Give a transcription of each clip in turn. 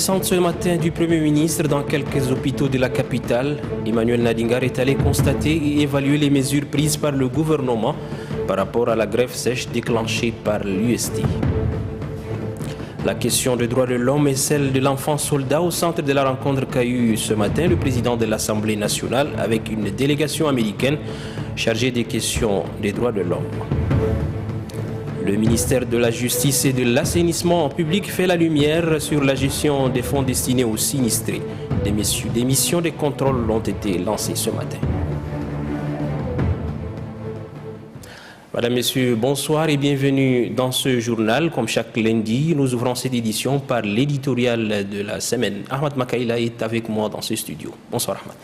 descente ce matin du Premier ministre dans quelques hôpitaux de la capitale, Emmanuel Nadingar est allé constater et évaluer les mesures prises par le gouvernement par rapport à la grève sèche déclenchée par l'UST. La question des droits de l'homme et celle de l'enfant soldat au centre de la rencontre qu'a eu ce matin le président de l'Assemblée nationale avec une délégation américaine chargée des questions des droits de l'homme. Le ministère de la Justice et de l'Assainissement public fait la lumière sur la gestion des fonds destinés aux sinistrés. Des missions de contrôle ont été lancées ce matin. Madame, Messieurs, bonsoir et bienvenue dans ce journal. Comme chaque lundi, nous ouvrons cette édition par l'éditorial de la semaine. Ahmad Makaïla est avec moi dans ce studio. Bonsoir Ahmad.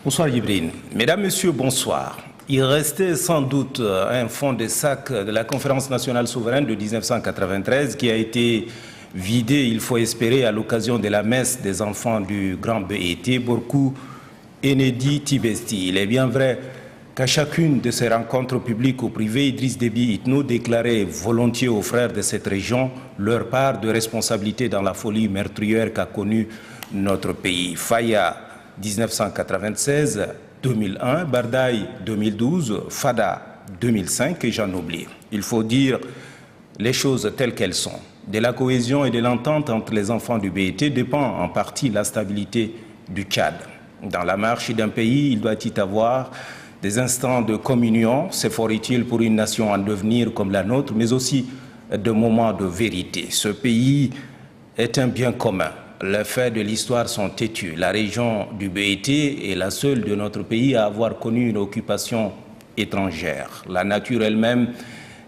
Bonsoir Jibril. Mesdames, Messieurs, bonsoir. Il restait sans doute un fond de sac de la Conférence nationale souveraine de 1993 qui a été vidé, il faut espérer, à l'occasion de la messe des enfants du Grand BET, Borkou Enedi Tibesti. Il est bien vrai qu'à chacune de ces rencontres publiques ou privées, Idriss Déby Itno déclarait volontiers aux frères de cette région leur part de responsabilité dans la folie meurtrière qu'a connue notre pays. Faya 1996, 2001, Bardaï 2012, Fada 2005 et j'en oublie. Il faut dire les choses telles qu'elles sont. De la cohésion et de l'entente entre les enfants du BET dépend en partie la stabilité du Tchad. Dans la marche d'un pays, il doit y avoir des instants de communion, c'est fort utile pour une nation en devenir comme la nôtre, mais aussi de moments de vérité. Ce pays est un bien commun. Les faits de l'histoire sont têtus. La région du BET est la seule de notre pays à avoir connu une occupation étrangère. La nature elle-même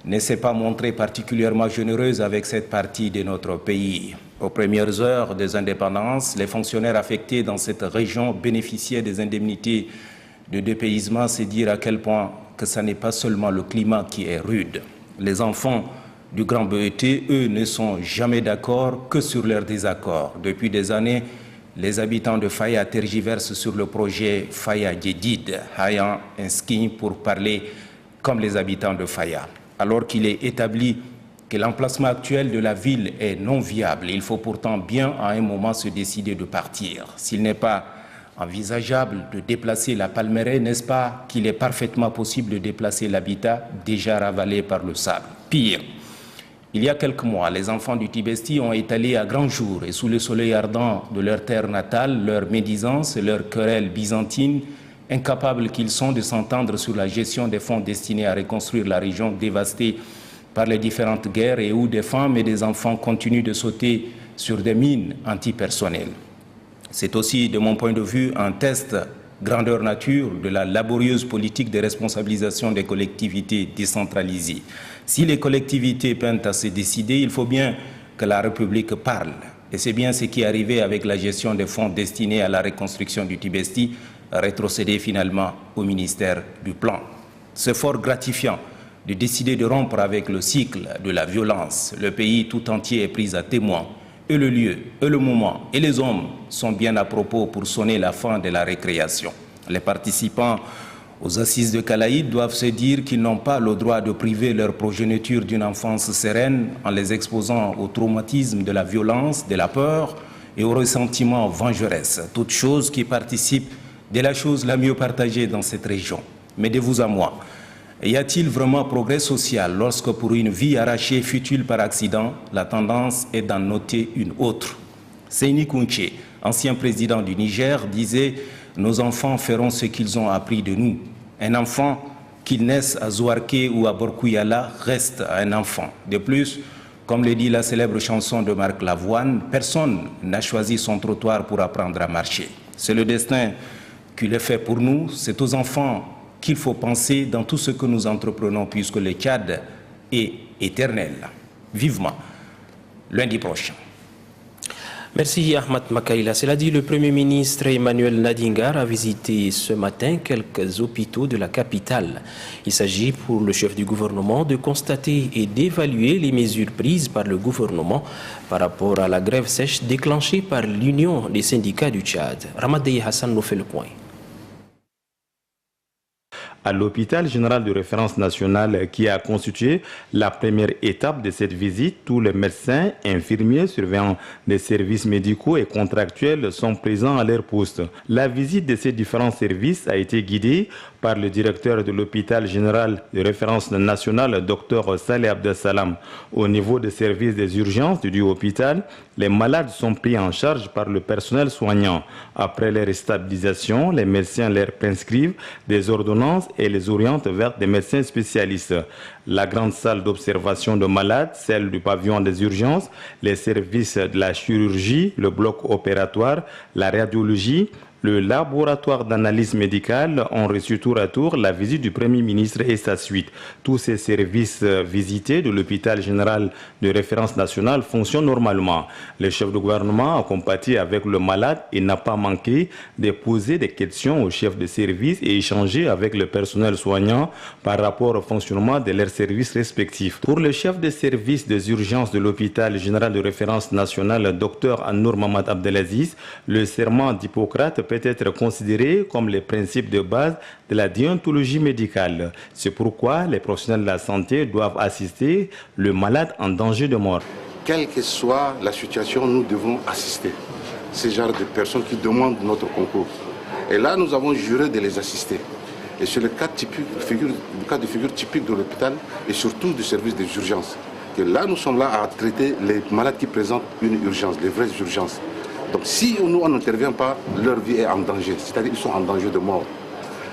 ne s'est pas montrée particulièrement généreuse avec cette partie de notre pays. Aux premières heures des indépendances, les fonctionnaires affectés dans cette région bénéficiaient des indemnités de dépaysement. C'est dire à quel point que ce n'est pas seulement le climat qui est rude. Les enfants du Grand BET, eux, ne sont jamais d'accord que sur leurs désaccords. Depuis des années, les habitants de Faya tergiversent sur le projet Faya Djedid, ayant un skin pour parler comme les habitants de Faya. Alors qu'il est établi que l'emplacement actuel de la ville est non viable, il faut pourtant bien à un moment se décider de partir. S'il n'est pas envisageable de déplacer la palmeraie, n'est-ce pas qu'il est parfaitement possible de déplacer l'habitat déjà ravalé par le sable? Pire, il y a quelques mois, les enfants du Tibesti ont étalé à grand jour et sous le soleil ardent de leur terre natale leur médisance et leur querelle byzantine, incapables qu'ils sont de s'entendre sur la gestion des fonds destinés à reconstruire la région dévastée par les différentes guerres et où des femmes et des enfants continuent de sauter sur des mines antipersonnelles. C'est aussi, de mon point de vue, un test grandeur nature de la laborieuse politique de responsabilisation des collectivités décentralisées. Si les collectivités peinent à se décider, il faut bien que la République parle. Et c'est bien ce qui est arrivé avec la gestion des fonds destinés à la reconstruction du Tibesti, rétrocédé finalement au ministère du Plan. C'est fort gratifiant de décider de rompre avec le cycle de la violence. Le pays tout entier est pris à témoin. Et le lieu, et le moment, et les hommes sont bien à propos pour sonner la fin de la récréation. Les participants aux assises de Calaïd doivent se dire qu'ils n'ont pas le droit de priver leur progéniture d'une enfance sereine en les exposant au traumatisme de la violence, de la peur et au ressentiment vengeresse. Toutes choses qui participent de la chose la mieux partagée dans cette région. Mais de vous à moi, y a-t-il vraiment progrès social lorsque pour une vie arrachée fut-il par accident, la tendance est d'en noter une autre? Seyni Kounché, ancien président du Niger, disait « Nos enfants feront ce qu'ils ont appris de nous ». Un enfant, qu'il naisse à Zouarké ou à Borkouyala, reste un enfant. De plus, comme le dit la célèbre chanson de Marc Lavoine, personne n'a choisi son trottoir pour apprendre à marcher. C'est le destin qui le fait pour nous, c'est aux enfants qu'il faut penser dans tout ce que nous entreprenons puisque le Tchad est éternel. Vivement, lundi prochain. Merci Ahmad Makaïla. Cela dit, le Premier ministre Emmanuel Nadingar a visité ce matin quelques hôpitaux de la capitale. Il s'agit pour le chef du gouvernement de constater et d'évaluer les mesures prises par le gouvernement par rapport à la grève sèche déclenchée par l'Union des syndicats du Tchad. Ramadei Hassan nous fait le point. à l'hôpital général de référence nationale qui a constitué la première étape de cette visite. Tous les médecins, infirmiers, surveillants des services médicaux et contractuels sont présents à leur poste. La visite de ces différents services a été guidée par le directeur de l'hôpital général de référence nationale, Dr Saleh Abdessalam. Au niveau des services des urgences du hôpital, les malades sont pris en charge par le personnel soignant. Après leur stabilisation, les médecins leur prescrivent des ordonnances et les orientent vers des médecins spécialistes. La grande salle d'observation de malades, celle du pavillon des urgences, les services de la chirurgie, le bloc opératoire, la radiologie, le laboratoire d'analyse médicale ont reçu tour à tour la visite du Premier ministre et sa suite. Tous ces services visités de l'hôpital général de référence nationale fonctionnent normalement. Le chef de gouvernement a compati avec le malade et n'a pas manqué de poser des questions au chef de service et échanger avec le personnel soignant par rapport au fonctionnement de leurs services respectifs. Pour le chef de service des urgences de l'hôpital général de référence nationale, Dr Annour Mamad Abdelaziz, le serment d'Hippocrate peut être considéré comme les principes de base de la déontologie médicale. C'est pourquoi les professionnels de la santé doivent assister le malade en danger de mort. Quelle que soit la situation, nous devons assister ces genres de personnes qui demandent notre concours. Et là, nous avons juré de les assister. Et c'est le cas de figure typique de l'hôpital et surtout du service des urgences. Que là, nous sommes là à traiter les malades qui présentent une urgence, les vraies urgences. Donc si nous, on n'intervient pas, leur vie est en danger, c'est-à-dire qu'ils sont en danger de mort.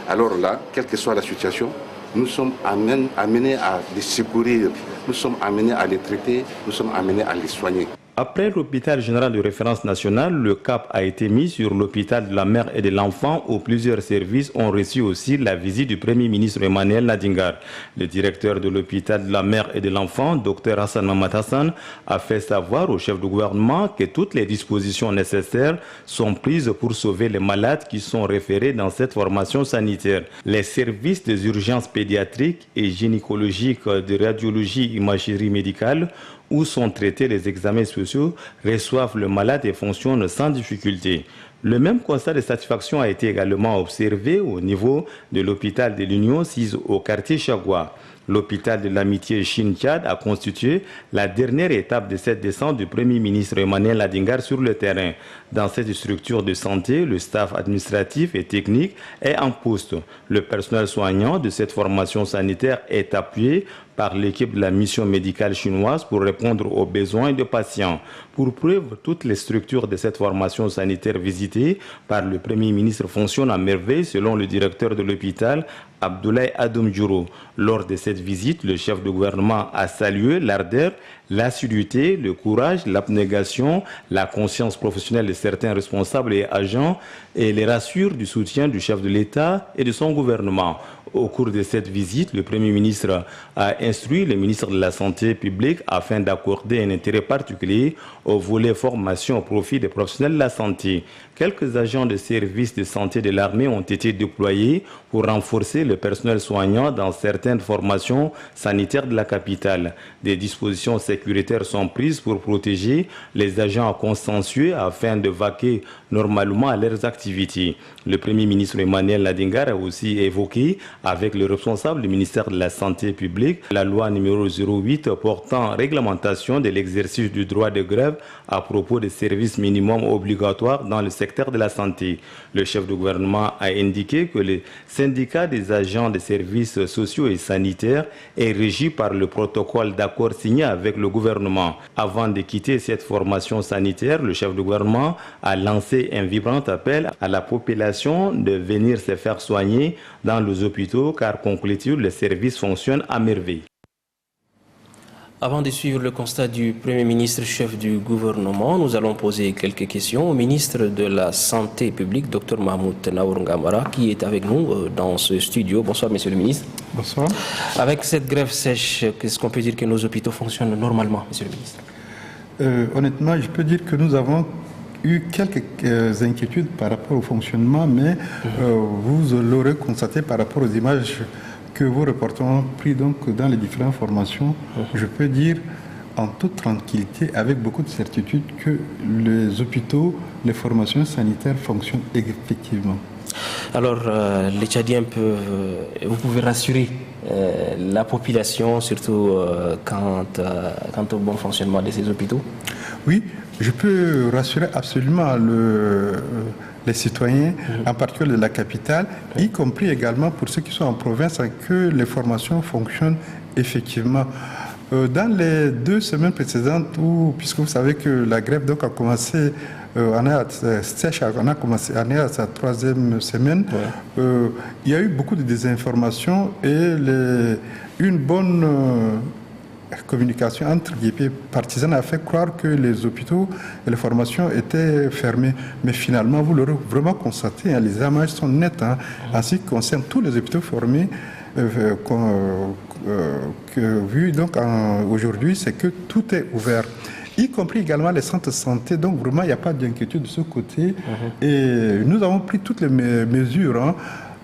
Alors là, quelle que soit la situation, nous sommes amenés à les secourir, nous sommes amenés à les traiter, nous sommes amenés à les soigner. Après l'hôpital général de référence nationale, le cap a été mis sur l'hôpital de la mère et de l'enfant où plusieurs services ont reçu aussi la visite du Premier ministre Emmanuel Nadingar. Le directeur de l'hôpital de la mère et de l'enfant, Dr Hassan Mamad Hassan, a fait savoir au chef du gouvernement que toutes les dispositions nécessaires sont prises pour sauver les malades qui sont référés dans cette formation sanitaire. Les services des urgences pédiatriques et gynécologiques, de radiologie et imagerie médicale où sont traités les examens spéciaux, reçoivent le malade et fonctionnent sans difficulté. Le même constat de satisfaction a été également observé au niveau de l'hôpital de l'Union 6 au quartier Chagua. L'hôpital de l'amitié Chine-Tchad a constitué la dernière étape de cette descente du Premier ministre Emmanuel Nadingar sur le terrain. Dans cette structure de santé, le staff administratif et technique est en poste. Le personnel soignant de cette formation sanitaire est appuyé par l'équipe de la mission médicale chinoise pour répondre aux besoins des patients. Pour preuve, toutes les structures de cette formation sanitaire visitées par le Premier ministre fonctionnent à merveille selon le directeur de l'hôpital, Abdoulaye Adoum Djouro. Lors de cette visite, le chef de gouvernement a salué l'ardeur, l'assiduité, le courage, l'abnégation, la conscience professionnelle de certains responsables et agents et les rassure du soutien du chef de l'État et de son gouvernement. Au cours de cette visite, le Premier ministre a instruit le ministre de la Santé publique afin d'accorder un intérêt particulier au volet formation au profit des professionnels de la santé. Quelques agents de services de santé de l'armée ont été déployés pour renforcer le personnel soignant dans certaines formations sanitaires de la capitale. Des dispositions sécuritaires sont prises pour protéger les agents consciencieux afin de vaquer normalement à leurs activités. Le Premier ministre Emmanuel Nadingar a aussi évoqué avec le responsable du ministère de la Santé publique la loi numéro 08 portant réglementation de l'exercice du droit de grève à propos des services minimums obligatoires dans le secteur de la santé. Le chef du gouvernement a indiqué que le syndicat des agents des services sociaux et sanitaires est régi par le protocole d'accord signé avec le gouvernement. Avant de quitter cette formation sanitaire, le chef du gouvernement a lancé un vibrant appel à la population de venir se faire soigner dans les hôpitaux car, conclut-il, les services fonctionnent à merveille. Avant de suivre le constat du Premier ministre, chef du gouvernement, nous allons poser quelques questions au ministre de la Santé publique, Dr Mahmoud Naour Ngamara, qui est avec nous dans ce studio. Bonsoir, monsieur le ministre. Bonsoir. Avec cette grève sèche, qu'est-ce qu'on peut dire que nos hôpitaux fonctionnent normalement, monsieur le ministre? Honnêtement, je peux dire que nous avons eu quelques inquiétudes par rapport au fonctionnement, mais vous l'aurez constaté par rapport aux images que vos reporters ont pris donc dans les différentes formations. Je peux dire en toute tranquillité, avec beaucoup de certitude, que les hôpitaux, les formations sanitaires fonctionnent effectivement. Alors, les Tchadiens vous pouvez rassurer la population, surtout quant au bon fonctionnement de ces hôpitaux? Oui, je peux rassurer absolument les citoyens, en particulier de la capitale, y compris également pour ceux qui sont en province, que les formations fonctionnent effectivement. Dans les 2 semaines précédentes, puisque vous savez que la grève donc, a commencé, on a commencé à sa 3e semaine, il y a eu beaucoup de désinformation et une bonne communication entre guillemets partisane a fait croire que les hôpitaux et les formations étaient fermés. Mais finalement, vous l'aurez vraiment constaté, hein, les images sont nettes, hein, en ce qui concerne tous les hôpitaux formés. Vu donc aujourd'hui, c'est que tout est ouvert, y compris également les centres de santé. Donc vraiment, il n'y a pas d'inquiétude de ce côté. Et nous avons pris toutes les mesures. Hein.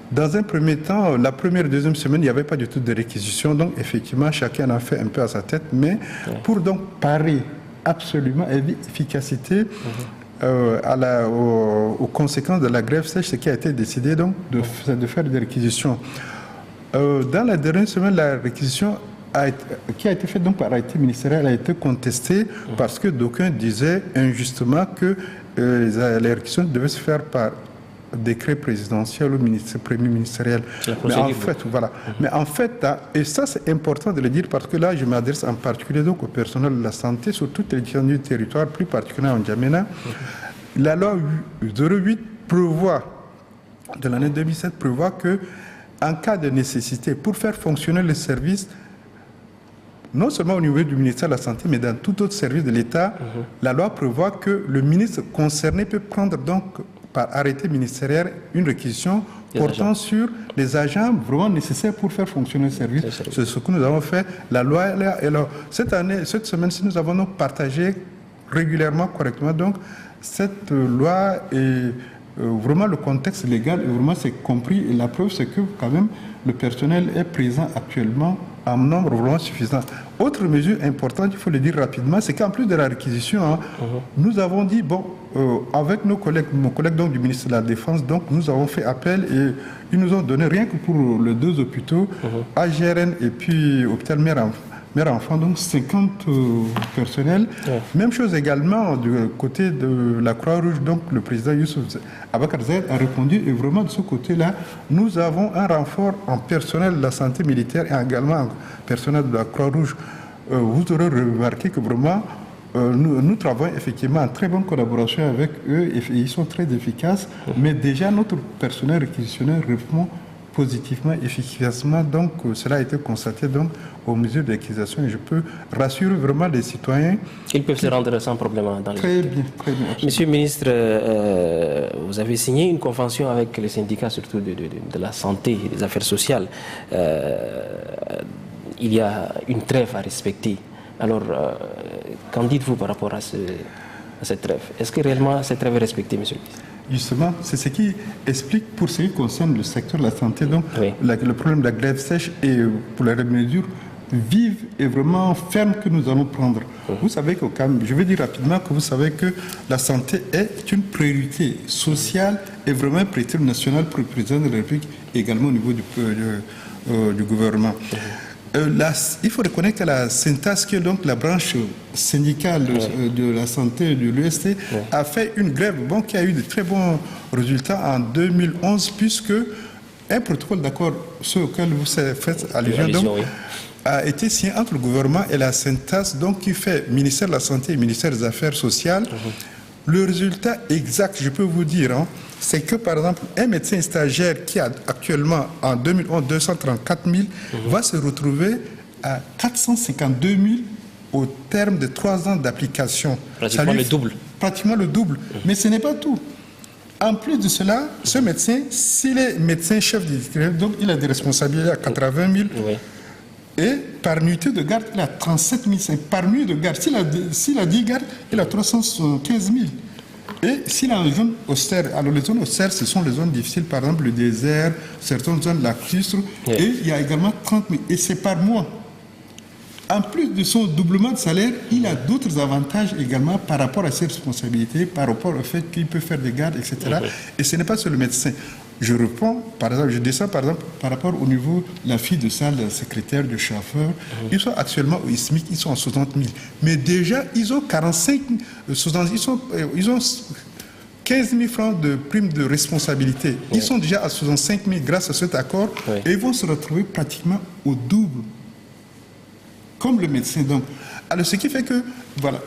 Dans un premier temps, la première et deuxième semaine, il n'y avait pas du tout de réquisition. Donc effectivement, chacun en a fait un peu à sa tête. Mais pour donc parer absolument à l'efficacité aux conséquences de la grève sèche, ce qui a été décidé donc de faire des réquisitions. Dans la dernière semaine, la réquisition qui a été faite donc par arrêté ministériel a été contestée parce que d'aucuns disaient injustement que les réquisitions devaient se faire par décret présidentiel ou premier ministériel. Mais en fait, voilà. Mais en fait, et ça c'est important de le dire parce que là, je m'adresse en particulier donc au personnel de la santé sur toute l'étendue du territoire, plus particulièrement en N'Djamena. La loi 08 de l'année 2007 prévoit que en cas de nécessité, pour faire fonctionner le service, non seulement au niveau du ministère de la Santé, mais dans tout autre service de l'État, la loi prévoit que le ministre concerné peut prendre donc par arrêté ministériel une réquisition portant sur les agents vraiment nécessaires pour faire fonctionner le service. C'est ce que nous avons fait. La loi est là. Et alors, cette semaine-ci, nous avons donc partagé régulièrement, correctement, donc cette loi et vraiment le contexte légal, et vraiment c'est compris. Et la preuve, c'est que quand même le personnel est présent actuellement en nombre vraiment suffisant. Autre mesure importante, il faut le dire rapidement, c'est qu'en plus de la réquisition, nous avons dit, bon, avec nos collègues donc, du ministère de la Défense, donc nous avons fait appel et ils nous ont donné rien que pour les 2 hôpitaux, AGRN et puis hôpital mère-enfant, donc 50 personnels. Même chose également du côté de la Croix-Rouge, donc le président Youssouf Abakar Zayed a répondu, et vraiment de ce côté-là, nous avons un renfort en personnel de la santé militaire et également en personnel de la Croix-Rouge. Vous aurez remarqué que vraiment, nous travaillons effectivement en très bonne collaboration avec eux et ils sont très efficaces, mais déjà notre personnel réquisitionnaire répond positivement, efficacement. Donc, cela a été constaté donc, aux mesures d'acquisition et je peux rassurer vraiment les citoyens. Ils peuvent se rendre sans problème dans les Très bien, très bien. Monsieur le ministre, vous avez signé une convention avec les syndicats, surtout de la santé et des affaires sociales. Il y a une trêve à respecter. Alors, qu'en dites-vous par rapport à cette trêve? Est-ce que réellement cette trêve est respectée, monsieur le ministre? Justement, c'est ce qui explique pour ce qui concerne le secteur de la santé, donc le problème de la grève sèche et pour les mesures vives et vraiment fermes que nous allons prendre. Vous savez que, je vais dire rapidement que vous savez que la santé est une priorité sociale et vraiment une priorité nationale pour le président de la République et également au niveau du gouvernement. Il faut reconnaître que la SYNTAS, qui est donc la branche syndicale de la santé de l'UST, a fait une grève qui a eu de très bons résultats en 2011, puisque un protocole d'accord sur lequel vous faites allusion a été signé entre le gouvernement et la SYNTAS, donc qui fait ministère de la Santé et ministère des Affaires sociales. Le résultat exact, je peux vous dire, c'est que par exemple, un médecin stagiaire qui a actuellement en 2011 234 000 va se retrouver à 452 000 au terme de 3 ans d'application. Pratiquement le double. Pratiquement le double. Mais ce n'est pas tout. En plus de cela, ce médecin, s'il est médecin chef de donc il a des responsabilités à 80 000. Et par nuitée de garde, il a 37 500. Par nuit de garde, s'il a 10 gardes, il a 315 000. Et s'il a une zone austère, alors les zones austères, ce sont les zones difficiles, par exemple le désert, certaines zones lacustres, et il y a également 30 000. Et c'est par mois. En plus de son doublement de salaire, il a d'autres avantages également par rapport à ses responsabilités, par rapport au fait qu'il peut faire des gardes, etc. Et ce n'est pas sur le médecin. je reprends, par exemple, je descends par exemple par rapport au niveau de la fille de salle, le secrétaire, le chauffeur, ils sont actuellement au SMIC, ils sont en 60 000. Mais déjà, ils ont 45 000, ils ont 15 000 francs de prime de responsabilité. Ils sont déjà à 65 000 grâce à cet accord et ils vont se retrouver pratiquement au double, comme le médecin. Donc, alors, ce qui fait que, voilà,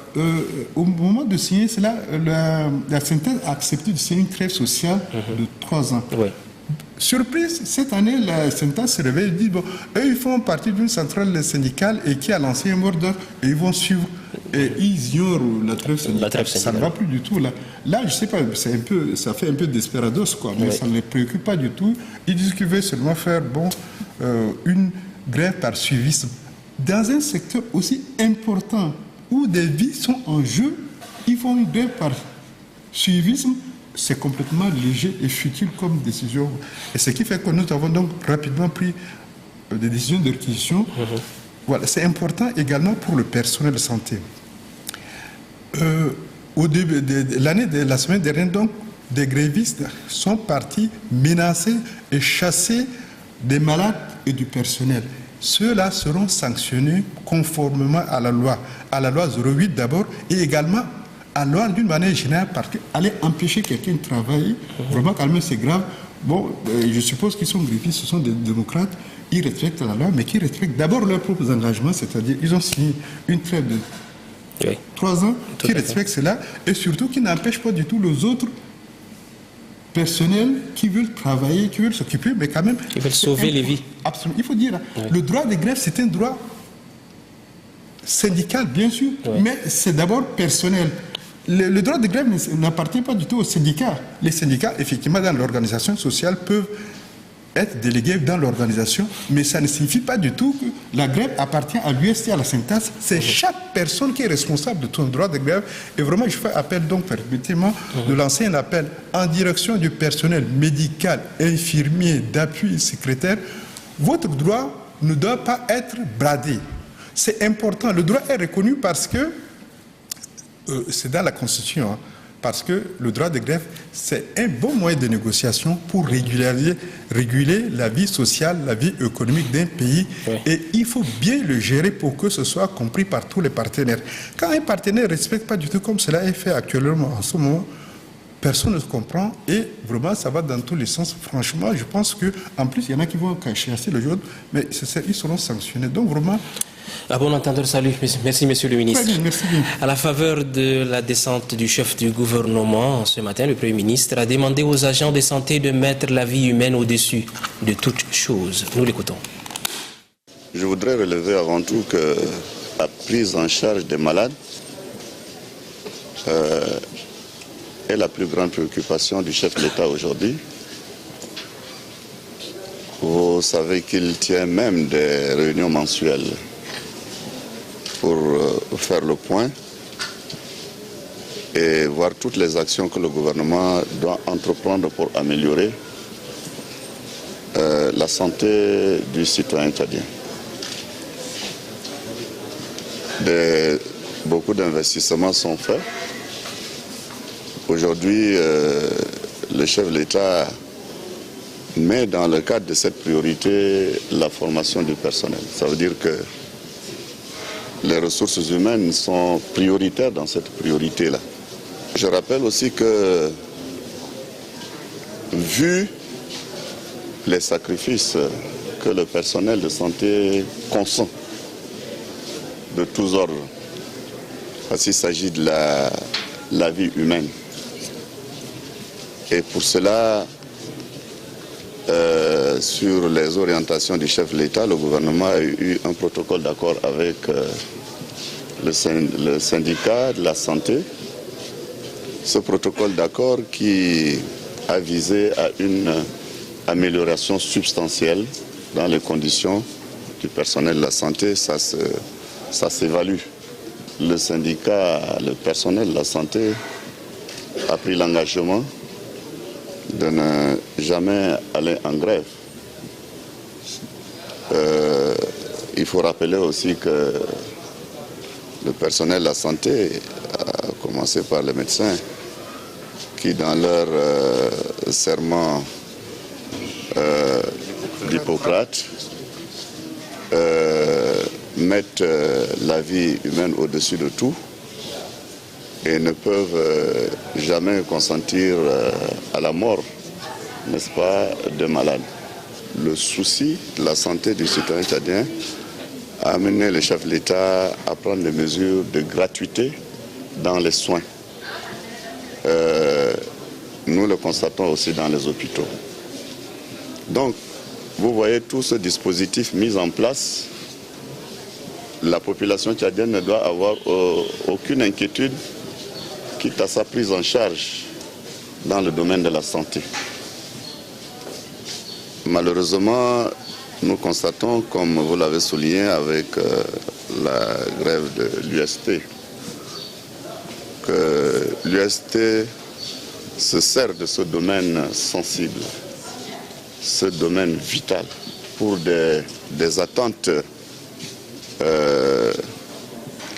au moment de signer cela, la synthèse a accepté de signer une trêve sociale de 3 ans. Ouais. Surprise, cette année, la synthèse se réveille et dit, bon, eux, ils font partie d'une centrale syndicale et qui a lancé un mot d'ordre et ils vont suivre. Et ils ignorent la trêve syndicale. Ça ne va plus du tout, là. Là, je ne sais pas, ça fait un peu desperados, quoi, mais ça ne les préoccupe pas du tout. Ils disent qu'ils veulent seulement faire, bon, une grève par suivisme. Dans un secteur aussi important où des vies sont en jeu, ils font une grève par suivisme, c'est complètement léger et futile comme décision. Et ce qui fait que nous avons donc rapidement pris des décisions de réquisition. Voilà, c'est important également pour le personnel de santé. Au début de l'année de la semaine dernière, donc, des grévistes sont partis menacer et chasser des malades et du personnel. Ceux-là seront sanctionnés conformément à la loi 08 d'abord, et également à la loi d'une manière générale, parce qu'aller empêcher quelqu'un de travailler, vraiment quand même c'est grave. Bon, je suppose qu'ils sont grévistes, ce sont des démocrates, ils respectent la loi, mais qui respectent d'abord leurs propres engagements, c'est-à-dire ils ont signé une trêve de 3 ans, qui respectent cela, et surtout qui n'empêchent pas du tout les autres personnels qui veulent travailler, qui veulent s'occuper, mais quand même... Qui veulent sauver les vies. Absolument. Il faut dire, le droit de grève, c'est un droit syndical, bien sûr, mais c'est d'abord personnel. Le droit de grève n'appartient pas du tout aux syndicats. Les syndicats, effectivement, dans l'organisation sociale, peuvent être délégués dans l'organisation, mais ça ne signifie pas du tout que la grève appartient à l'UST, à la syntaxe. C'est chaque personne qui est responsable de ton droit de grève. Et vraiment, je fais appel, donc, permettez-moi de lancer un appel en direction du personnel médical, infirmier, d'appui, secrétaire. Votre droit ne doit pas être bradé. C'est important. Le droit est reconnu parce que c'est dans la Constitution, hein, parce que le droit de grève, c'est un bon moyen de négociation pour réguler la vie sociale, la vie économique d'un pays. Et il faut bien le gérer pour que ce soit compris par tous les partenaires. Quand un partenaire ne respecte pas du tout comme cela est fait actuellement en ce moment, personne ne se comprend et vraiment ça va dans tous les sens. Franchement, je pense qu'en plus, il y en a qui vont cacher assez le jaune, mais ils seront sanctionnés. Donc vraiment... À bon entendeur, salut. Merci, monsieur le ministre. Bien, merci bien. À la faveur de la descente du chef du gouvernement, ce matin, le Premier ministre a demandé aux agents de santé de mettre la vie humaine au-dessus de toute chose. Nous l'écoutons. Je voudrais relever avant tout que la prise en charge des malades est la plus grande préoccupation du chef de l'État aujourd'hui. Vous savez qu'il tient même des réunions mensuelles pour faire le point et voir toutes les actions que le gouvernement doit entreprendre pour améliorer la santé du citoyen tchadien. Beaucoup d'investissements sont faits. Aujourd'hui, le chef de l'État met dans le cadre de cette priorité la formation du personnel. Ça veut dire que les ressources humaines sont prioritaires dans cette priorité-là. Je rappelle aussi que, vu les sacrifices que le personnel de santé consent de tous ordres, parce qu'il s'agit de la vie humaine. Et pour cela, sur les orientations du chef de l'État, le gouvernement a eu un protocole d'accord avec le syndicat de la santé. Ce protocole d'accord qui a visé à une amélioration substantielle dans les conditions du personnel de la santé, ça s'évalue. Le syndicat, le personnel de la santé a pris l'engagement de ne jamais aller en grève. Il faut rappeler aussi que le personnel de la santé, à commencer par les médecins, qui dans leur serment d'Hippocrate, mettent la vie humaine au-dessus de tout et ne peuvent jamais consentir à la mort, n'est-ce pas, de malades. Le souci de la santé du citoyen tchadien a amené le chef de l'État à prendre des mesures de gratuité dans les soins. Nous le constatons aussi dans les hôpitaux. Donc, vous voyez tout ce dispositif mis en place. La population tchadienne ne doit avoir aucune inquiétude quitte à sa prise en charge dans le domaine de la santé. Malheureusement, nous constatons, comme vous l'avez souligné avec la grève de l'UST, que l'UST se sert de ce domaine sensible, ce domaine vital, pour des attentes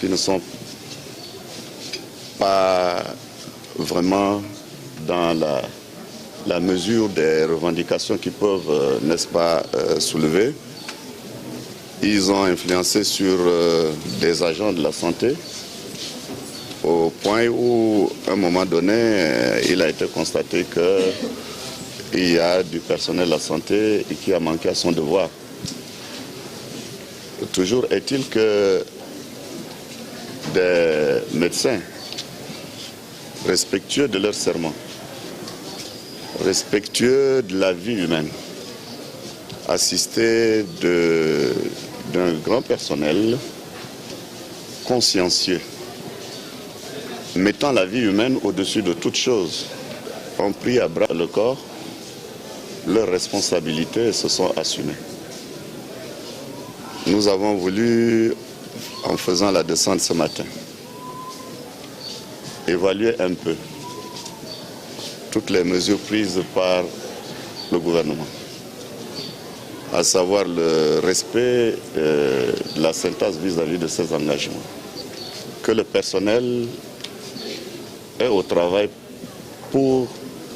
qui ne sont pas vraiment dans la mesure des revendications qu'ils peuvent, n'est-ce pas, soulever. Ils ont influencé sur des agents de la santé au point où, à un moment donné, il a été constaté qu'il y a du personnel de la santé qui a manqué à son devoir. Toujours est-il que des médecins respectueux de leur serment, respectueux de la vie humaine, assistés d'un grand personnel consciencieux, mettant la vie humaine au-dessus de toute chose, ont pris à bras le corps leurs responsabilités et se sont assumés. Nous avons voulu, en faisant la descente ce matin, évaluer un peu toutes les mesures prises par le gouvernement, à savoir le respect de la sentence vis-à-vis de ses engagements, que le personnel est au travail pour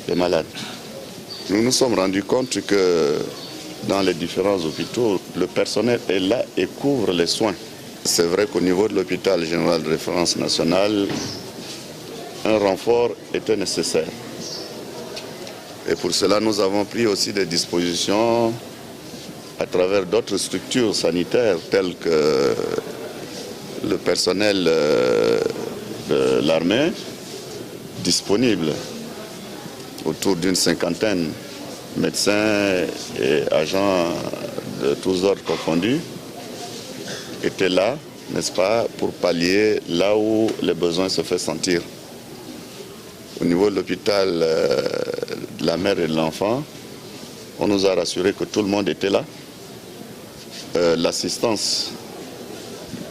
les malades. Nous nous sommes rendus compte que dans les différents hôpitaux, le personnel est là et couvre les soins. C'est vrai qu'au niveau de l'hôpital général de référence nationale, un renfort était nécessaire. Et pour cela, nous avons pris aussi des dispositions à travers d'autres structures sanitaires telles que le personnel de l'armée disponible, autour d'une cinquantaine, médecins et agents de tous ordres confondus, étaient là, n'est-ce pas, pour pallier là où les besoins se font sentir. Au niveau de l'hôpital de la mère et de l'enfant, on nous a rassuré que tout le monde était là. L'assistance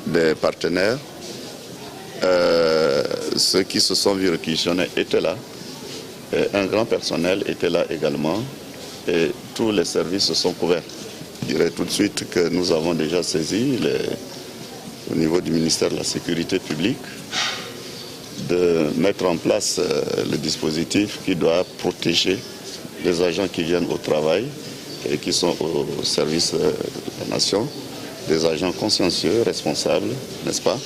des partenaires, ceux qui se sont vus réquisitionnés étaient là. Et un grand personnel était là également. Et tous les services se sont couverts. Je dirais tout de suite que nous avons déjà saisi au niveau du ministère de la Sécurité publique de mettre en place le dispositif qui doit protéger les agents qui viennent au travail et qui sont au service de la nation, des agents consciencieux, responsables, n'est-ce pas,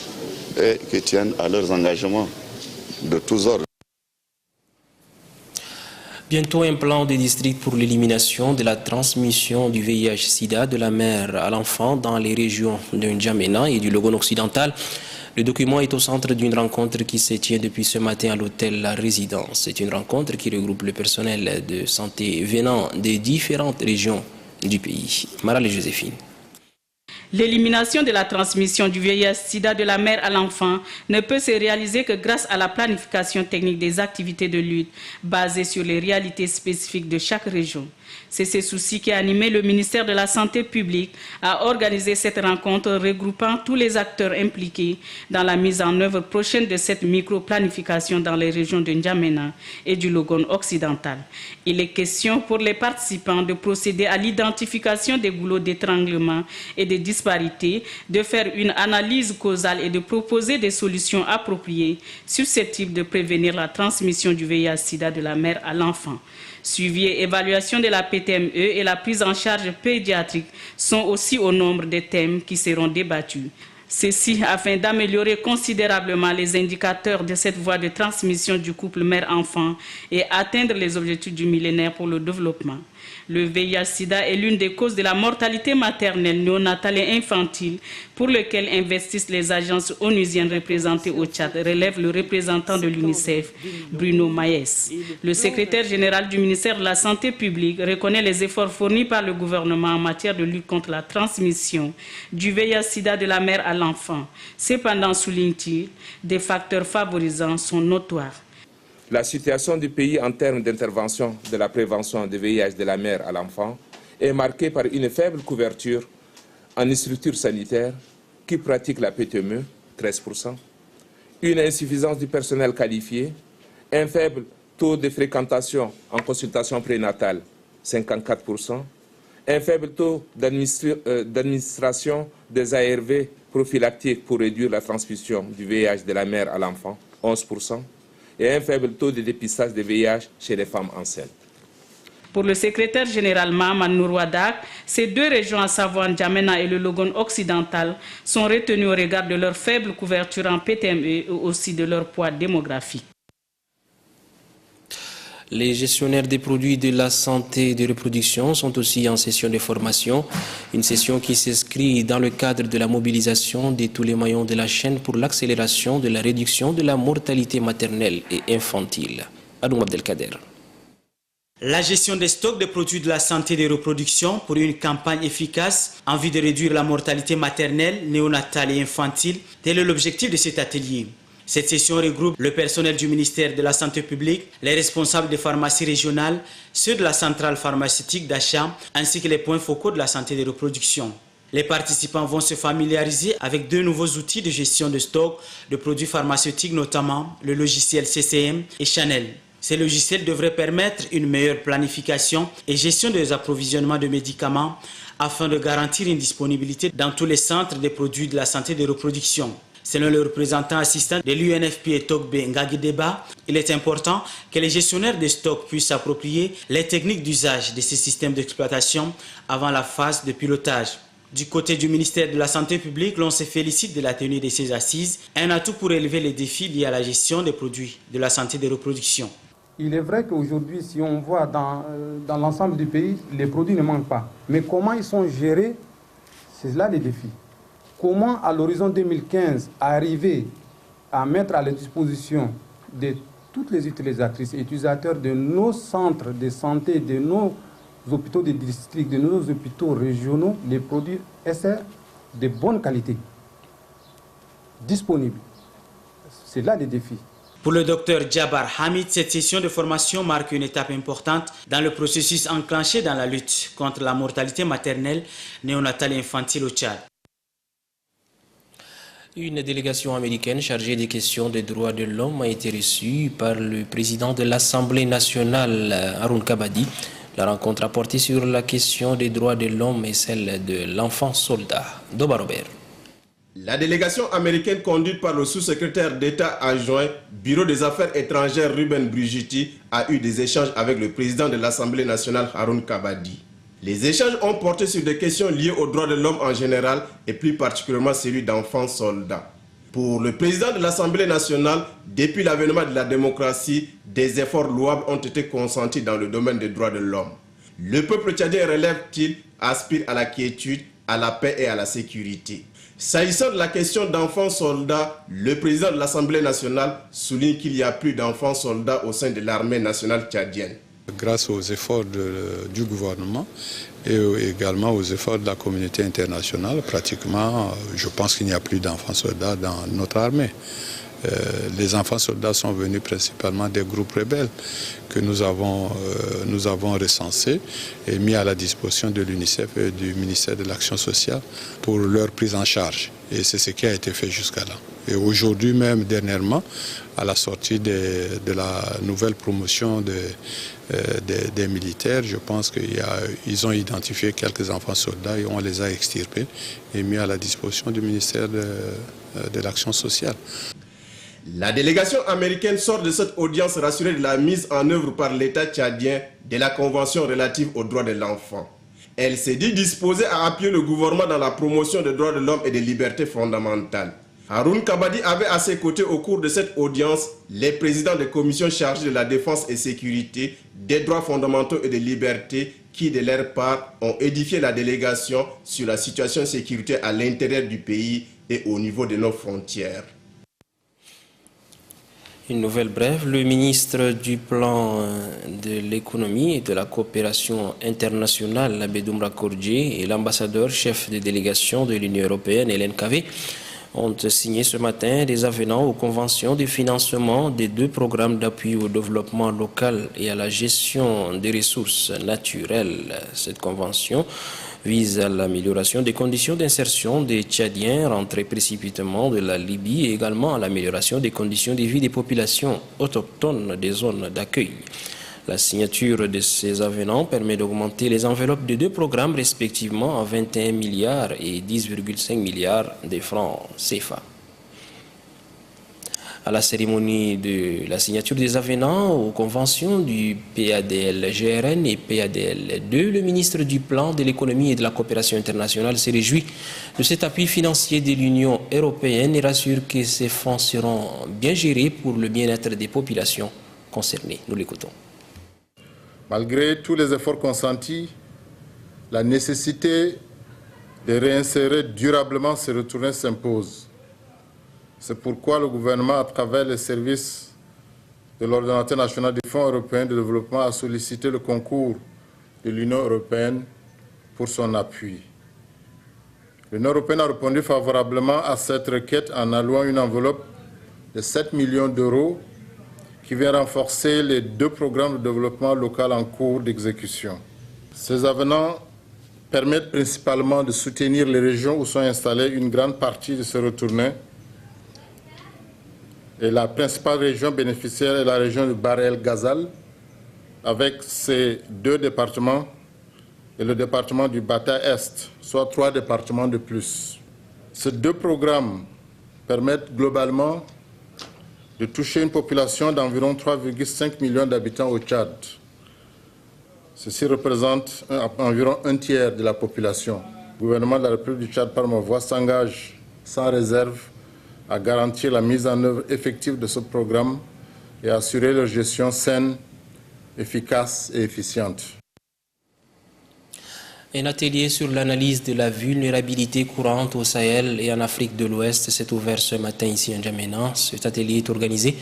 et qui tiennent à leurs engagements de tous ordres. Bientôt un plan de district pour l'élimination de la transmission du VIH-Sida de la mère à l'enfant dans les régions de N'Djamena et du Logone occidental. Le document est au centre d'une rencontre qui se tient depuis ce matin à l'hôtel La Résidence. C'est une rencontre qui regroupe le personnel de santé venant des différentes régions du pays. Marale Joséphine. L'élimination de la transmission du VIH-Sida de la mère à l'enfant ne peut se réaliser que grâce à la planification technique des activités de lutte basées sur les réalités spécifiques de chaque région. C'est ce souci qui a animé le ministère de la Santé publique à organiser cette rencontre regroupant tous les acteurs impliqués dans la mise en œuvre prochaine de cette micro-planification dans les régions de N'Djamena et du Logone occidental. Il est question pour les participants de procéder à l'identification des goulots d'étranglement et des dispositifs disparités, de faire une analyse causale et de proposer des solutions appropriées susceptibles de prévenir la transmission du VIH-Sida de la mère à l'enfant. Suivi et évaluation de la PTME et la prise en charge pédiatrique sont aussi au nombre des thèmes qui seront débattus. Ceci afin d'améliorer considérablement les indicateurs de cette voie de transmission du couple mère-enfant et atteindre les objectifs du millénaire pour le développement. Le VIH-Sida est l'une des causes de la mortalité maternelle, néonatale et infantile pour lequel investissent les agences onusiennes représentées au Tchad, relève le représentant de l'UNICEF, Bruno Maes. Le secrétaire général du ministère de la Santé publique reconnaît les efforts fournis par le gouvernement en matière de lutte contre la transmission du VIH-Sida de la mère à l'enfant. Cependant, souligne-t-il, des facteurs favorisants sont notoires. La situation du pays en termes d'intervention de la prévention du VIH de la mère à l'enfant est marquée par une faible couverture en structures sanitaires qui pratiquent la PTME, 13%, une insuffisance du personnel qualifié, un faible taux de fréquentation en consultation prénatale, 54%, un faible taux d'administration des ARV prophylactiques pour réduire la transmission du VIH de la mère à l'enfant, 11%, et un faible taux de dépistage de VIH chez les femmes enceintes. Pour le secrétaire général Mahaman Nourouadak, ces deux régions, à savoir N'Djamena et le Logone occidental, sont retenues au regard de leur faible couverture en PTME et aussi de leur poids démographique. Les gestionnaires des produits de la santé et de reproduction sont aussi en session de formation, une session qui s'inscrit dans le cadre de la mobilisation de tous les maillons de la chaîne pour l'accélération de la réduction de la mortalité maternelle et infantile. Adoum Abdelkader. La gestion des stocks de produits de la santé et de reproduction pour une campagne efficace en vue de réduire la mortalité maternelle, néonatale et infantile, tel est l'objectif de cet atelier. Cette session regroupe le personnel du ministère de la Santé publique, les responsables des pharmacies régionales, ceux de la centrale pharmaceutique d'achat, ainsi que les points focaux de la santé de reproduction. Les participants vont se familiariser avec deux nouveaux outils de gestion de stock de produits pharmaceutiques, notamment le logiciel CCM et Chanel. Ces logiciels devraient permettre une meilleure planification et gestion des approvisionnements de médicaments afin de garantir une disponibilité dans tous les centres des produits de la santé et de reproduction. Selon le représentant assistant de l'UNFP et Tokbe Ngagideba, il est important que les gestionnaires de stocks puissent s'approprier les techniques d'usage de ces systèmes d'exploitation avant la phase de pilotage. Du côté du ministère de la Santé publique, l'on se félicite de la tenue de ces assises, un atout pour élever les défis liés à la gestion des produits de la santé de reproduction. Il est vrai qu'aujourd'hui, si on voit dans l'ensemble du pays, les produits ne manquent pas. Mais comment ils sont gérés, c'est là les défis. Comment, à l'horizon 2015, arriver à mettre à la disposition de toutes les utilisatrices et utilisateurs de nos centres de santé, de nos hôpitaux de district, de nos hôpitaux régionaux, les produits SR de bonne qualité, disponibles. C'est là les défis. Pour le docteur Djabar Hamid, cette session de formation marque une étape importante dans le processus enclenché dans la lutte contre la mortalité maternelle, néonatale et infantile au Tchad. Une délégation américaine chargée des questions des droits de l'homme a été reçue par le président de l'Assemblée nationale, Haroun Kabadi. La rencontre a porté sur la question des droits de l'homme et celle de l'enfant soldat. Doba Robert. La délégation américaine conduite par le sous-secrétaire d'État adjoint, Bureau des Affaires étrangères Ruben Brigitti, a eu des échanges avec le président de l'Assemblée nationale, Haroun Kabadi. Les échanges ont porté sur des questions liées aux droits de l'homme en général et plus particulièrement celui d'enfants soldats. Pour le président de l'Assemblée nationale, depuis l'avènement de la démocratie, des efforts louables ont été consentis dans le domaine des droits de l'homme. Le peuple tchadien, relève-t-il, aspire à la quiétude, à la paix et à la sécurité. S'agissant de la question d'enfants soldats, le président de l'Assemblée nationale souligne qu'il n'y a plus d'enfants soldats au sein de l'armée nationale tchadienne. Grâce aux efforts du gouvernement et également aux efforts de la communauté internationale, pratiquement, je pense qu'il n'y a plus d'enfants soldats dans notre armée. les enfants soldats sont venus principalement des groupes rebelles que nous avons recensés et mis à la disposition de l'UNICEF et du ministère de l'Action sociale pour leur prise en charge. Et c'est ce qui a été fait jusqu'à là. Et aujourd'hui même, dernièrement, à la sortie de la nouvelle promotion des militaires, je pense qu'ils ont identifié quelques enfants soldats et on les a extirpés et mis à la disposition du ministère de l'Action sociale. La délégation américaine sort de cette audience rassurée de la mise en œuvre par l'État tchadien de la Convention relative aux droits de l'enfant. Elle s'est dit disposée à appuyer le gouvernement dans la promotion des droits de l'homme et des libertés fondamentales. Haroun Kabadi avait à ses côtés au cours de cette audience les présidents des commissions chargées de la défense et sécurité, des droits fondamentaux et des libertés qui, de leur part, ont édifié la délégation sur la situation sécuritaire à l'intérieur du pays et au niveau de nos frontières. Une nouvelle brève, le ministre du Plan de l'économie et de la coopération internationale, Abedou Mrakordji, et l'ambassadeur chef de délégation de l'Union européenne, Hélène Cavé, ont signé ce matin des avenants aux conventions de financement des 2 programmes d'appui au développement local et à la gestion des ressources naturelles. Cette convention vise à l'amélioration des conditions d'insertion des Tchadiens rentrés précipitamment de la Libye et également à l'amélioration des conditions de vie des populations autochtones des zones d'accueil. La signature de ces avenants permet d'augmenter les enveloppes de 2 programmes respectivement à 21 milliards et 10,5 milliards de francs CFA. À la cérémonie de la signature des avenants aux conventions du PADL-GRN et PADL-2, le ministre du Plan de l'économie et de la coopération internationale se réjouit de cet appui financier de l'Union européenne et rassure que ces fonds seront bien gérés pour le bien-être des populations concernées. Nous l'écoutons. Malgré tous les efforts consentis, la nécessité de réinsérer durablement ces retournés s'impose. C'est pourquoi le gouvernement, à travers les services de l'Ordonnateur national du Fonds européen de développement, a sollicité le concours de l'Union européenne pour son appui. L'Union européenne a répondu favorablement à cette requête en allouant une enveloppe de 7 millions d'euros qui vient renforcer les 2 programmes de développement local en cours d'exécution. Ces avenants permettent principalement de soutenir les régions où sont installées une grande partie de ces retournés. Et la principale région bénéficiaire est la région de Bahr el-Ghazal, avec ses 2 départements et le département du Bata-Est, soit 3 départements de plus. Ces 2 programmes permettent globalement de toucher une population d'environ 3,5 millions d'habitants au Tchad. Ceci représente environ 1/3 de la population. Le gouvernement de la République du Tchad, par ma voix, s'engage sans réserve à garantir la mise en œuvre effective de ce programme et à assurer leur gestion saine, efficace et efficiente. Un atelier sur l'analyse de la vulnérabilité courante au Sahel et en Afrique de l'Ouest s'est ouvert ce matin ici en N'Djamena. Cet atelier est organisé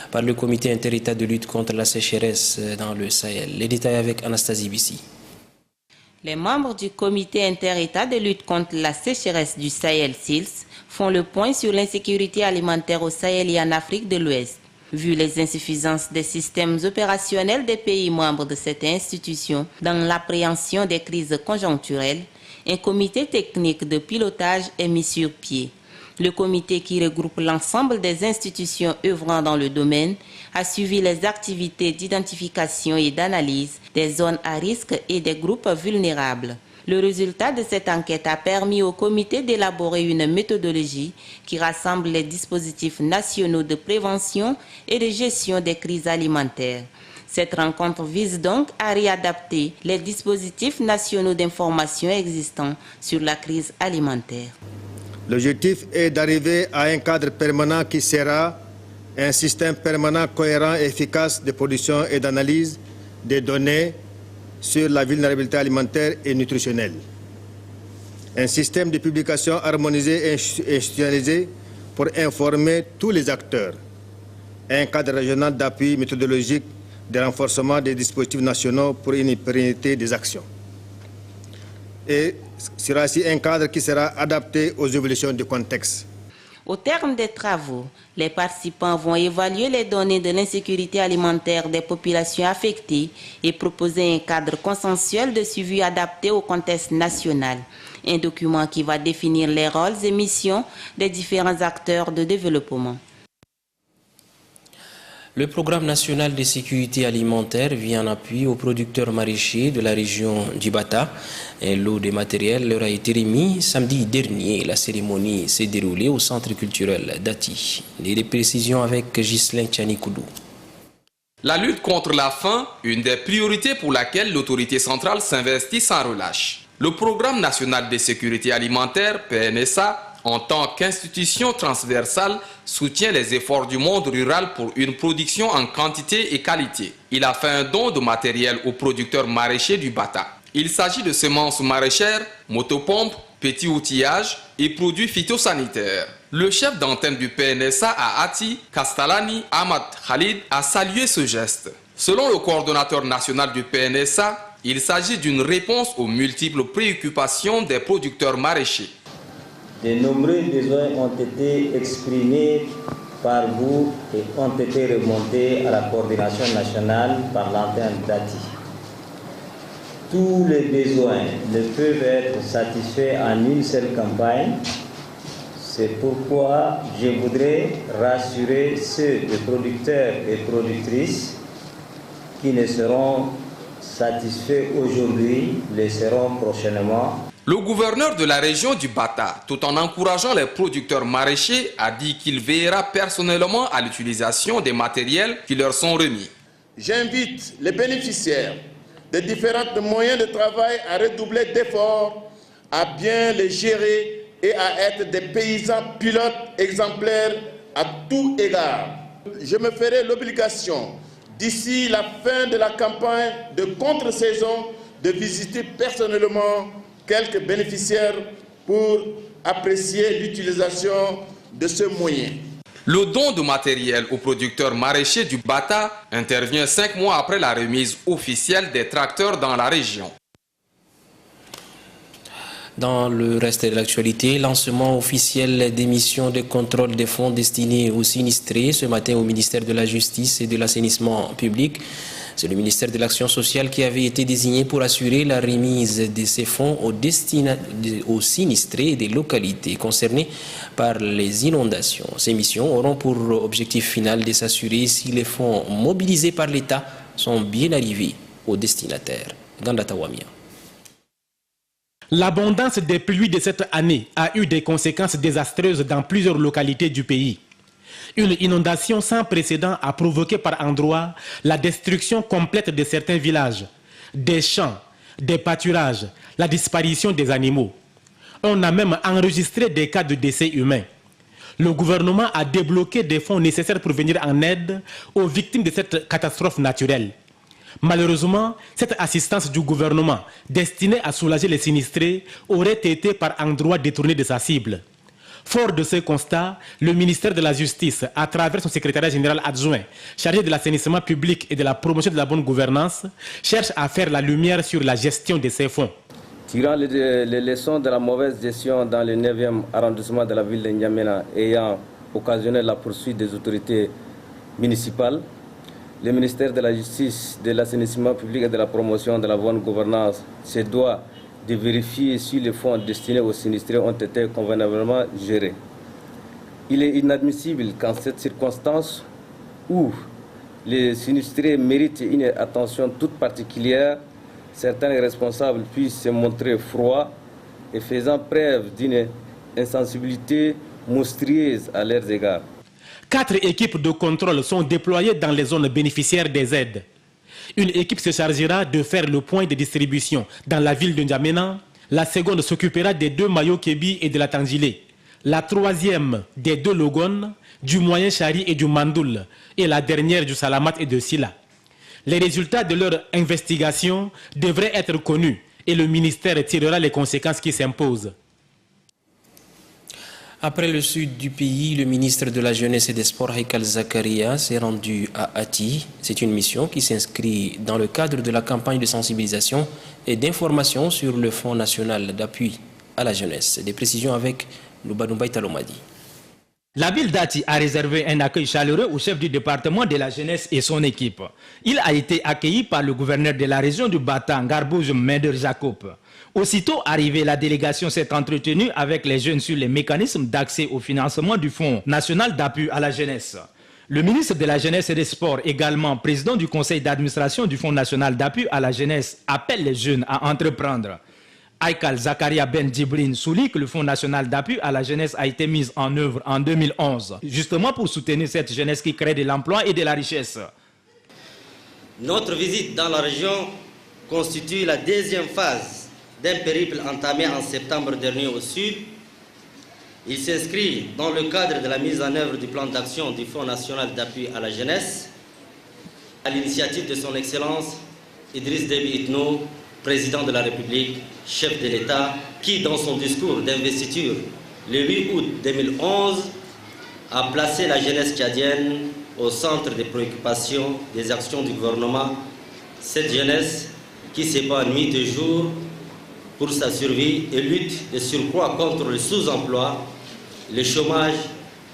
par le comité inter-État de lutte contre la sécheresse dans le Sahel. Les détails avec Anastasie Bissi. Les membres du comité inter-État de lutte contre la sécheresse du Sahel SILS font le point sur l'insécurité alimentaire au Sahel et en Afrique de l'Ouest. Vu les insuffisances des systèmes opérationnels des pays membres de cette institution dans l'appréhension des crises conjoncturelles, un comité technique de pilotage est mis sur pied. Le comité, qui regroupe l'ensemble des institutions œuvrant dans le domaine, a suivi les activités d'identification et d'analyse des zones à risque et des groupes vulnérables. Le résultat de cette enquête a permis au comité d'élaborer une méthodologie qui rassemble les dispositifs nationaux de prévention et de gestion des crises alimentaires. Cette rencontre vise donc à réadapter les dispositifs nationaux d'information existants sur la crise alimentaire. L'objectif est d'arriver à un cadre permanent qui sera un système permanent cohérent et efficace de production et d'analyse des données sur la vulnérabilité alimentaire et nutritionnelle. Un système de publication harmonisé et institutionnalisé pour informer tous les acteurs. Un cadre régional d'appui méthodologique de renforcement des dispositifs nationaux pour une pérennité des actions. Et sera ainsi un cadre qui sera adapté aux évolutions du contexte. Au terme des travaux, les participants vont évaluer les données de l'insécurité alimentaire des populations affectées et proposer un cadre consensuel de suivi adapté au contexte national. Un document qui va définir les rôles et missions des différents acteurs de développement. Le programme national de sécurité alimentaire vient en appui aux producteurs maraîchers de la région du Bata. Un lot de matériel leur a été remis samedi dernier. La cérémonie s'est déroulée au centre culturel d'Ati. Les précisions avec Ghislain Tchanikoudou. La lutte contre la faim, une des priorités pour laquelle l'autorité centrale s'investit sans relâche. Le programme national de sécurité alimentaire, PNSA, en tant qu'institution transversale, soutient les efforts du monde rural pour une production en quantité et qualité. Il a fait un don de matériel aux producteurs maraîchers du Bata. Il s'agit de semences maraîchères, motopompes, petits outillages et produits phytosanitaires. Le chef d'antenne du PNSA à Ati, Kastalani Ahmad Khalid, a salué ce geste. Selon le coordonnateur national du PNSA, il s'agit d'une réponse aux multiples préoccupations des producteurs maraîchers. De nombreux besoins ont été exprimés par vous et ont été remontés à la coordination nationale par l'antenne d'Ati. Tous les besoins ne peuvent être satisfaits en une seule campagne. C'est pourquoi je voudrais rassurer ceux des producteurs et productrices qui ne seront satisfaits aujourd'hui, le seront prochainement. Le gouverneur de la région du Bata, tout en encourageant les producteurs maraîchers, a dit qu'il veillera personnellement à l'utilisation des matériels qui leur sont remis. J'invite les bénéficiaires des différents moyens de travail à redoubler d'efforts, à bien les gérer et à être des paysans pilotes exemplaires à tout égard. Je me ferai l'obligation, d'ici la fin de la campagne de contre-saison, de visiter personnellement quelques bénéficiaires pour apprécier l'utilisation de ce moyen. Le don de matériel aux producteurs maraîchers du Bata intervient 5 mois après la remise officielle des tracteurs dans la région. Dans le reste de l'actualité, lancement officiel des missions de contrôle des fonds destinés aux sinistrés ce matin au ministère de la Justice et de l'Assainissement public. C'est le ministère de l'Action sociale qui avait été désigné pour assurer la remise de ces fonds aux sinistrés des localités concernées par les inondations. Ces missions auront pour objectif final de s'assurer si les fonds mobilisés par l'État sont bien arrivés aux destinataires. Gandatawamia. L'abondance des pluies de cette année a eu des conséquences désastreuses dans plusieurs localités du pays. Une inondation sans précédent a provoqué par endroits la destruction complète de certains villages, des champs, des pâturages, la disparition des animaux. On a même enregistré des cas de décès humains. Le gouvernement a débloqué des fonds nécessaires pour venir en aide aux victimes de cette catastrophe naturelle. Malheureusement, cette assistance du gouvernement destinée à soulager les sinistrés aurait été par endroits détournée de sa cible. Fort de ce constat, le ministère de la Justice, à travers son secrétariat général adjoint, chargé de l'assainissement public et de la promotion de la bonne gouvernance, cherche à faire la lumière sur la gestion de ces fonds. Tirant les leçons de la mauvaise gestion dans le 9e arrondissement de la ville de N'Djamena ayant occasionné la poursuite des autorités municipales, le ministère de la Justice, de l'assainissement public et de la promotion de la bonne gouvernance se doit de vérifier si les fonds destinés aux sinistrés ont été convenablement gérés. Il est inadmissible qu'en cette circonstance où les sinistrés méritent une attention toute particulière, certains responsables puissent se montrer froids et faisant preuve d'une insensibilité monstrueuse à leurs égards. 4 équipes de contrôle sont déployées dans les zones bénéficiaires des aides. Une équipe se chargera de faire le point de distribution dans la ville de N'Djamena. La seconde s'occupera des 2 Mayo Kébi et de la Tangilé. La 3e des 2 Logon, du Moyen Chari et du Mandoul. Et la dernière du Salamat et de Sila. Les résultats de leur investigation devraient être connus et le ministère tirera les conséquences qui s'imposent. Après le sud du pays, le ministre de la Jeunesse et des Sports, Haikal Zakaria, s'est rendu à Ati. C'est une mission qui s'inscrit dans le cadre de la campagne de sensibilisation et d'information sur le Fonds national d'appui à la jeunesse. Des précisions avec Loubadoumbaï Talomadi. La ville d'Ati a réservé un accueil chaleureux au chef du département de la jeunesse et son équipe. Il a été accueilli par le gouverneur de la région du Bata, Ngarbouj Mender Jacob. Aussitôt arrivée, la délégation s'est entretenue avec les jeunes sur les mécanismes d'accès au financement du Fonds national d'appui à la jeunesse. Le ministre de la Jeunesse et des Sports, également président du conseil d'administration du Fonds national d'appui à la jeunesse, appelle les jeunes à entreprendre. Aïkal Zakaria Ben Djibrine souligne que le Fonds national d'appui à la jeunesse a été mis en œuvre en 2011, justement pour soutenir cette jeunesse qui crée de l'emploi et de la richesse. Notre visite dans la région constitue la deuxième phase d'un périple entamé en septembre dernier au sud. Il s'inscrit dans le cadre de la mise en œuvre du plan d'action du Fonds national d'appui à la jeunesse, à l'initiative de son Excellence Idriss Déby Itno, président de la République, chef de l'État, qui, dans son discours d'investiture le 8 août 2011, a placé la jeunesse tchadienne au centre des préoccupations des actions du gouvernement. Cette jeunesse qui se bat nuit et jour pour sa survie et lutte de surcroît contre le sous-emploi, le chômage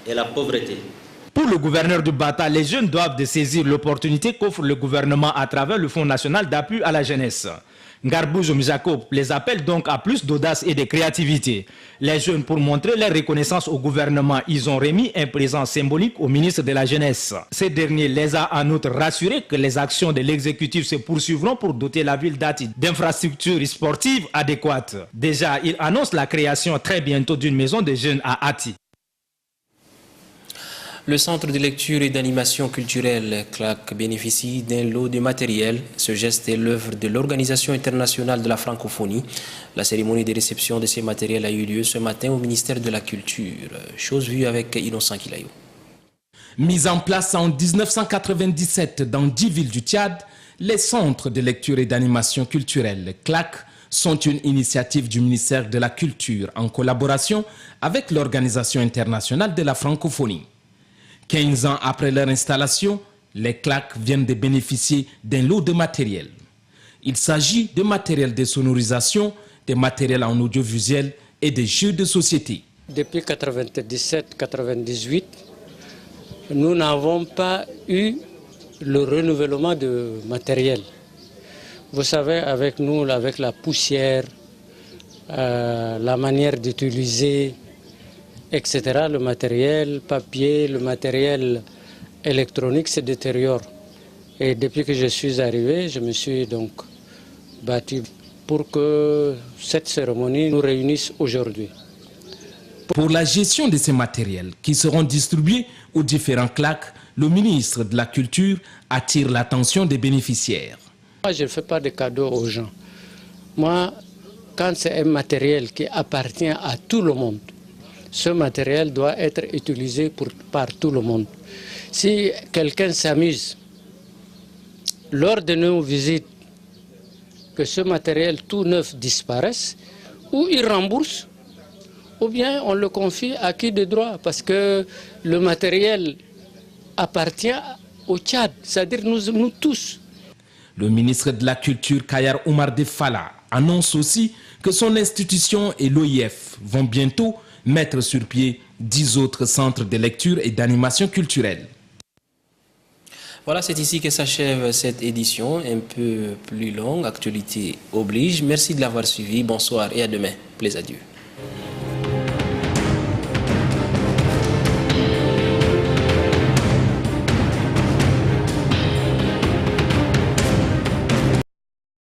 et la pauvreté. Pour le gouverneur du Bata, les jeunes doivent saisir l'opportunité qu'offre le gouvernement à travers le Fonds national d'appui à la jeunesse. Ngarbouj Jacob les appelle donc à plus d'audace et de créativité. Les jeunes, pour montrer leur reconnaissance au gouvernement, ils ont remis un présent symbolique au ministre de la Jeunesse. Ces derniers les a en outre rassurés que les actions de l'exécutif se poursuivront pour doter la ville d'Ati d'infrastructures sportives adéquates. Déjà, il annonce la création très bientôt d'une maison de jeunes à Ati. Le centre de lecture et d'animation culturelle CLAC bénéficie d'un lot de matériel. Ce geste est l'œuvre de l'Organisation internationale de la francophonie. La cérémonie de réception de ces matériels a eu lieu ce matin au ministère de la Culture. Chose vue avec Innocent Kilayo. Mis en place en 1997 dans 10 villes du Tchad, les centres de lecture et d'animation culturelle CLAC sont une initiative du ministère de la Culture en collaboration avec l'Organisation internationale de la francophonie. 15 ans après leur installation, les CLAC viennent de bénéficier d'un lot de matériel. Il s'agit de matériel de sonorisation, de matériel en audiovisuel et de jeux de société. Depuis 1997-1998, nous n'avons pas eu le renouvellement de matériel. Vous savez, avec nous, avec la poussière, la manière d'utiliser, etc., le matériel papier, le matériel électronique se détériore. Et depuis que je suis arrivé, je me suis donc battu pour que cette cérémonie nous réunisse aujourd'hui. Pour la gestion de ces matériels qui seront distribués aux différents CLAC, le ministre de la Culture attire l'attention des bénéficiaires. Moi, je ne fais pas de cadeaux aux gens. Moi, quand c'est un matériel qui appartient à tout le monde, ce matériel doit être utilisé par tout le monde. Si quelqu'un s'amuse lors de nos visites que ce matériel tout neuf disparaisse, ou il rembourse, ou bien on le confie à qui de droit, parce que le matériel appartient au Tchad, c'est-à-dire nous tous. Le ministre de la Culture, Kayar Oumar Defala, annonce aussi que son institution et l'OIF vont bientôt mettre sur pied 10 autres centres de lecture et d'animation culturelle. Voilà, c'est ici que s'achève cette édition, un peu plus longue, actualité oblige. Merci de l'avoir suivi, bonsoir et à demain. Plaise à Dieu.